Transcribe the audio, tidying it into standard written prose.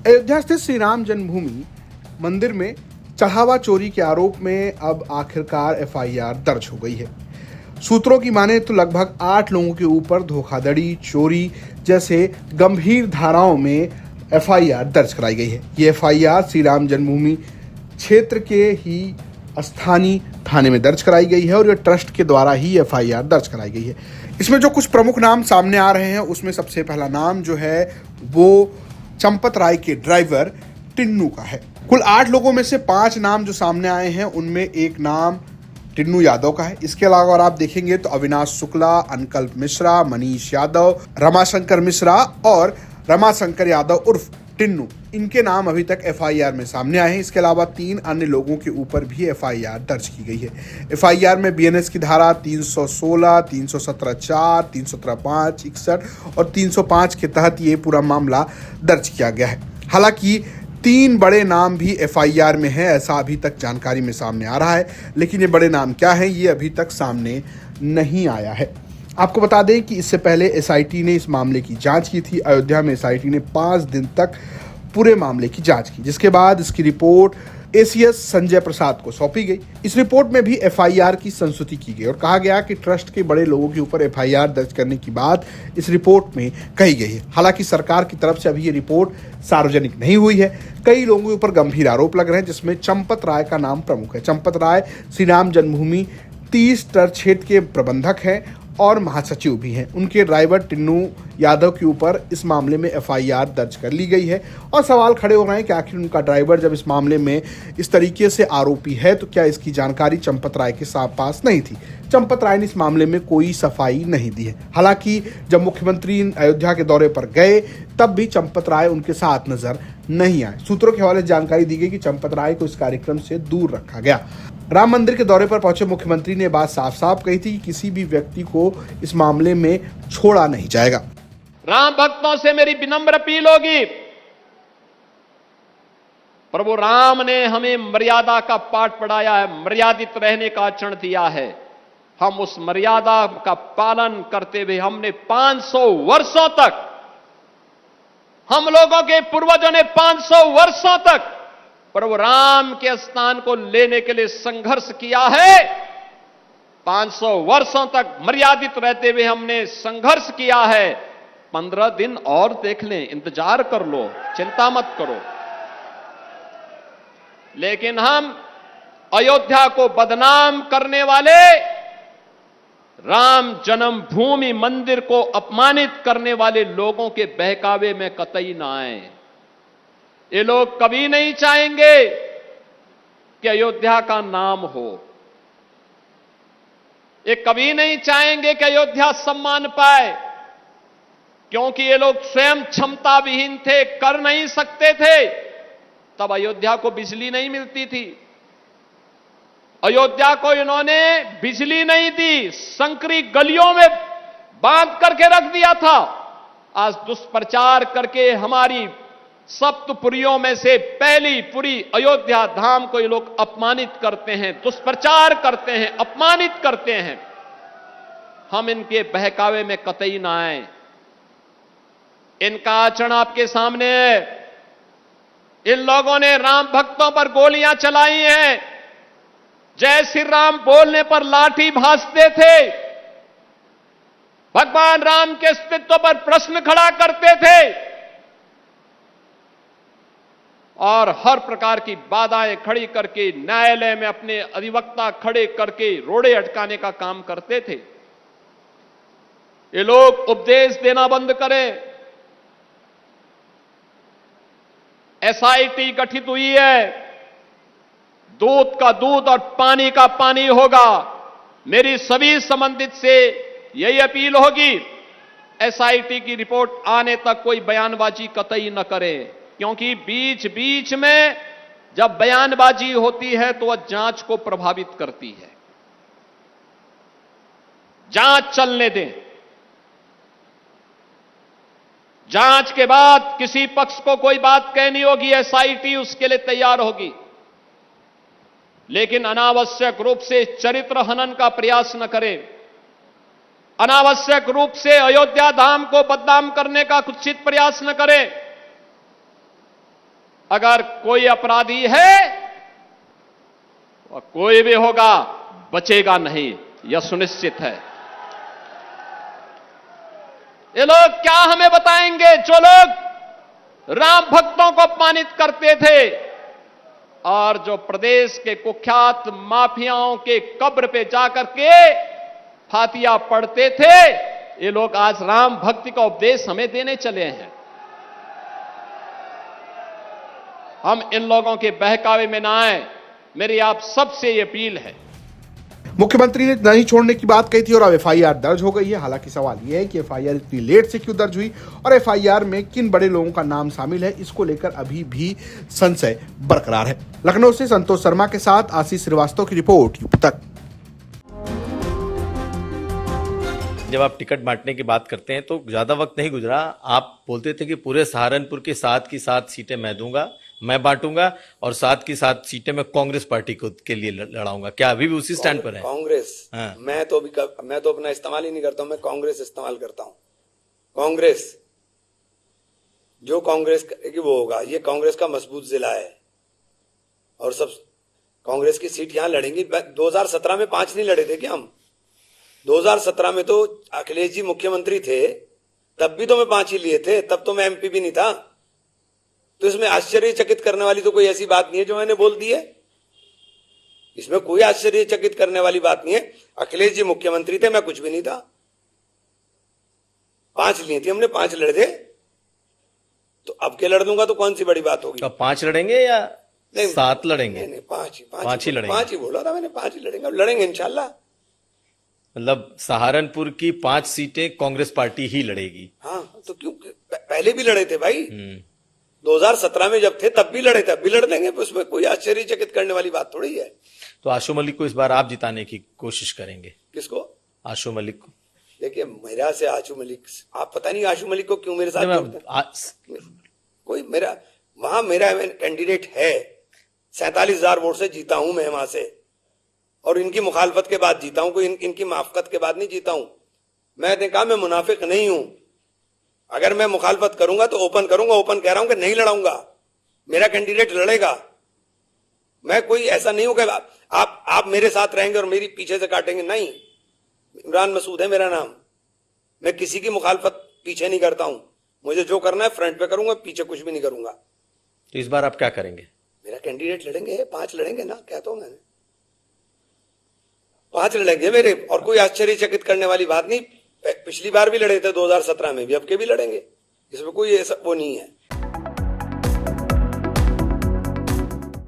अयोध्या स्थित श्री राम जन्मभूमि मंदिर में चढ़ावा चोरी के आरोप में अब आखिरकार एफआईआर दर्ज हो गई है। सूत्रों की माने तो लगभग 8 लोगों के ऊपर धोखाधड़ी, चोरी जैसे गंभीर धाराओं में एफआईआर दर्ज कराई गई है। ये एफआईआर श्री राम जन्मभूमि क्षेत्र के ही स्थानीय थाने में दर्ज कराई गई है और ये ट्रस्ट के द्वारा ही एफआईआर दर्ज कराई गई है। इसमें जो कुछ प्रमुख नाम सामने आ रहे हैं उसमें सबसे पहला नाम जो है वो चंपत राय के ड्राइवर टिन्नू का है। कुल 8 लोगों में से 5 नाम जो सामने आए हैं उनमें एक नाम टिन्नू यादव का है। इसके अलावा अगर आप देखेंगे तो अविनाश शुक्ला, अनकल्प मिश्रा, मनीष यादव, रमाशंकर मिश्रा और रमाशंकर यादव उर्फ टिन्नू, इनके नाम अभी तक एफआईआर में सामने आए हैं। इसके अलावा 3 अन्य लोगों के ऊपर भी एफआईआर दर्ज की गई है। एफआईआर में बीएनएस की धारा 316, 317(4), 317(5), 61 और 305 के तहत ये पूरा मामला दर्ज किया गया है। हालांकि 3 बड़े नाम भी एफआईआर में है, ऐसा अभी तक जानकारी में सामने आ रहा है, लेकिन ये बड़े नाम क्या हैं ये अभी तक सामने नहीं आया है। आपको बता दें कि इससे पहले एसआईटी ने इस मामले की जांच की थी। अयोध्या में एसआईटी ने 5 दिन तक पूरे मामले की जांच की, जिसके बाद इसकी रिपोर्ट एसीएस संजय प्रसाद को सौंपी गई। इस रिपोर्ट में भी एफआईआर की संस्तुति की गई और कहा गया कि ट्रस्ट के बड़े लोगों के ऊपर एफआईआर दर्ज करने की बात इस रिपोर्ट में कही गई है। हालांकि सरकार की तरफ से अभी ये रिपोर्ट सार्वजनिक नहीं हुई है। कई लोगों के ऊपर गंभीर आरोप लग रहे हैं, जिसमें चंपत राय का नाम प्रमुख है। चंपत राय श्री राम जन्मभूमि 30 क्षेत्र के प्रबंधक हैं और महासचिव भी हैं। उनके ड्राइवर टिन्नू यादव के ऊपर इस मामले में एफआईआर दर्ज कर ली गई है और सवाल खड़े हो रहे हैं कि आखिर उनका ड्राइवर जब इस मामले में इस तरीके से आरोपी है तो क्या इसकी जानकारी चंपत राय के पास नहीं थी। चंपत राय ने इस मामले में कोई सफाई नहीं दी है। हालांकि जब मुख्यमंत्री अयोध्या के दौरे पर गए तब भी चंपत राय उनके साथ नजर नहीं आए। सूत्रों के हवाले से जानकारी दी गई कि चंपत राय को इस कार्यक्रम से दूर रखा गया। राम मंदिर के दौरे पर पहुंचे मुख्यमंत्री ने बात साफ साफ कही थी कि किसी भी व्यक्ति को इस मामले में छोड़ा नहीं जाएगा। राम भक्तों से मेरी विनम्र अपील होगी, प्रभु राम ने हमें मर्यादा का पाठ पढ़ाया है, मर्यादित रहने का आचरण दिया है। हम उस मर्यादा का पालन करते हुए हमने 500 वर्षों तक, हम लोगों के पूर्वजों ने 500 वर्षों तक प्रभु राम के स्थान को लेने के लिए संघर्ष किया है। 500 वर्षों तक मर्यादित रहते हुए हमने संघर्ष किया है। 15 दिन और देख लें, इंतजार कर लो, चिंता मत करो। लेकिन हम अयोध्या को बदनाम करने वाले, राम जन्मभूमि मंदिर को अपमानित करने वाले लोगों के बहकावे में कतई ना आए। ये लोग कभी नहीं चाहेंगे कि अयोध्या का नाम हो। ये कभी नहीं चाहेंगे कि अयोध्या सम्मान पाए, क्योंकि ये लोग स्वयं क्षमता विहीन थे, कर नहीं सकते थे। तब अयोध्या को बिजली नहीं मिलती थी, अयोध्या को इन्होंने बिजली नहीं दी, संकरी गलियों में बांध करके रख दिया था। आज दुष्प्रचार करके हमारी सप्तपुरियों में से पहली पुरी अयोध्या धाम को ये लोग अपमानित करते हैं, दुष्प्रचार करते हैं, अपमानित करते हैं। हम इनके बहकावे में कतई ना आए। इनका आचरण आपके सामने है। इन लोगों ने राम भक्तों पर गोलियां चलाई हैं, जय श्री राम बोलने पर लाठी भांजते थे, भगवान राम के अस्तित्व पर प्रश्न खड़ा करते थे और हर प्रकार की बाधाएं खड़ी करके न्यायालय में अपने अधिवक्ता खड़े करके रोड़े अटकाने का काम करते थे। ये लोग उपदेश देना बंद करें। एसआईटी गठित हुई है, दूध का दूध और पानी का पानी होगा। मेरी सभी संबंधित से यही अपील होगी, एसआईटी की रिपोर्ट आने तक कोई बयानबाजी कतई न करें, क्योंकि बीच बीच में जब बयानबाजी होती है तो वह जांच को प्रभावित करती है। जांच चलने दें। जांच के बाद किसी पक्ष को कोई बात कहनी होगी, एसआईटी उसके लिए तैयार होगी। लेकिन अनावश्यक रूप से चरित्र हनन का प्रयास न करें, अनावश्यक रूप से अयोध्या धाम को बदनाम करने का कुत्सित प्रयास न करें। अगर कोई अपराधी है और कोई भी होगा बचेगा नहीं, यह सुनिश्चित है। ये लोग क्या हमें बताएंगे जो लोग राम भक्तों को अपमानित करते थे और जो प्रदेश के कुख्यात माफियाओं के कब्र पे जाकर के फातिया पढ़ते थे, ये लोग आज राम भक्ति का उपदेश हमें देने चले हैं। हम इन लोगों के बहकावे में ना आए, मेरी आप सबसे ये अपील है। मुख्यमंत्री ने नहीं छोड़ने की बात कही थी और अब एफआईआर दर्ज हो गई है। हालांकि सवाल यह है कि एफआईआर इतनी लेट से क्यों दर्ज हुई और एफआईआर में किन बड़े लोगों का नाम शामिल है, इसको लेकर अभी भी संशय बरकरार है। लखनऊ से संतोष शर्मा के साथ आशीष श्रीवास्तव की रिपोर्ट, यूपी तक। जब आप टिकट बांटने की बात करते हैं तो ज्यादा वक्त नहीं गुजरा, आप बोलते थे कि पूरे सहारनपुर की 7 की 7 सीटें मैं दूंगा, मैं बांटूंगा और 7 की 7 सीटें मैं कांग्रेस पार्टी को के लिए लड़ाऊंगा। क्या अभी भी उसी स्टैंड पर है? कांग्रेस? हाँ। मैं तो अपना इस्तेमाल ही नहीं करता हूं, मैं कांग्रेस इस्तेमाल करता हूं। कांग्रेस जो कांग्रेस की वो होगा, ये कांग्रेस का मजबूत जिला है और सब कांग्रेस की सीट यहां लड़ेंगी। 2017 में 5 नहीं लड़े थे क्या हम? 2017 में तो अखिलेश जी मुख्यमंत्री थे, तब भी तो मैं 5 ही लिए थे, तब तो मैं एमपी भी नहीं था। तो इसमें आश्चर्यचकित करने वाली तो कोई ऐसी बात नहीं है जो मैंने बोल दी है। इसमें कोई आश्चर्यचकित करने वाली बात नहीं है। अखिलेश जी मुख्यमंत्री थे, मैं कुछ भी नहीं था। 5 लिए थे हमने, 5 लड़े थे, तो अब के लड़ दूंगा तो कौन सी बड़ी बात होगी? तो 5 लड़ेंगे या 7 लड़ेंगे? नहीं, 5 ही लड़ेंगे। 5 ही बोला था मैंने, 5 ही लड़ेंगे। अब लड़ेंगे इंशाल्लाह। मतलब सहारनपुर की 5 सीटें कांग्रेस पार्टी ही लड़ेगी। हाँ, तो क्यों पहले भी लड़े थे भाई। 2017 में जब थे तब भी लड़े थे, अब भी लड़ लेंगे। उसमें कोई आश्चर्यचकित करने वाली बात थोड़ी है। तो आशु मलिक को इस बार आप जिताने की कोशिश करेंगे? किसको? आशु मलिक को। देखिए, मेरा से आशु मलिक, आप पता नहीं आशु मलिक को क्यों मेरे साथ जोड़ते हैं। कोई मेरा वहां मेरा कैंडिडेट है, 47,000 वोट से जीता हूं मैं वहां से, और इनकी मुखालफत के बाद जीता हूं, कोई इनकी माफकत के बाद नहीं जीता हूं। मैंने कहा मैं मुनाफिक नहीं हूं। अगर मैं मुखालफत करूंगा तो ओपन करूंगा, ओपन कह रहा हूं कि नहीं लड़ाऊंगा, मेरा कैंडिडेट लड़ेगा। मैं कोई ऐसा नहीं हूं कि आप मेरे साथ रहेंगे और मेरी पीछे से काटेंगे, नहीं। इमरान मसूद है मेरा नाम। मैं किसी की मुखालफत पीछे नहीं करता हूं। मुझे जो करना है फ्रंट पे करूंगा, पीछे कुछ भी नहीं करूंगा। तो इस बार आप क्या करेंगे? मेरा कैंडिडेट लड़ेंगे, 5 लड़ेंगे ना, कहता हूं मैंने, 5 लड़ेंगे मेरे। और कोई आश्चर्यचकित करने वाली बात नहीं। पिछली बार भी लड़े थे 2017 में भी, अब के भी लड़ेंगे। इसमें कोई ऐसा वो नहीं है।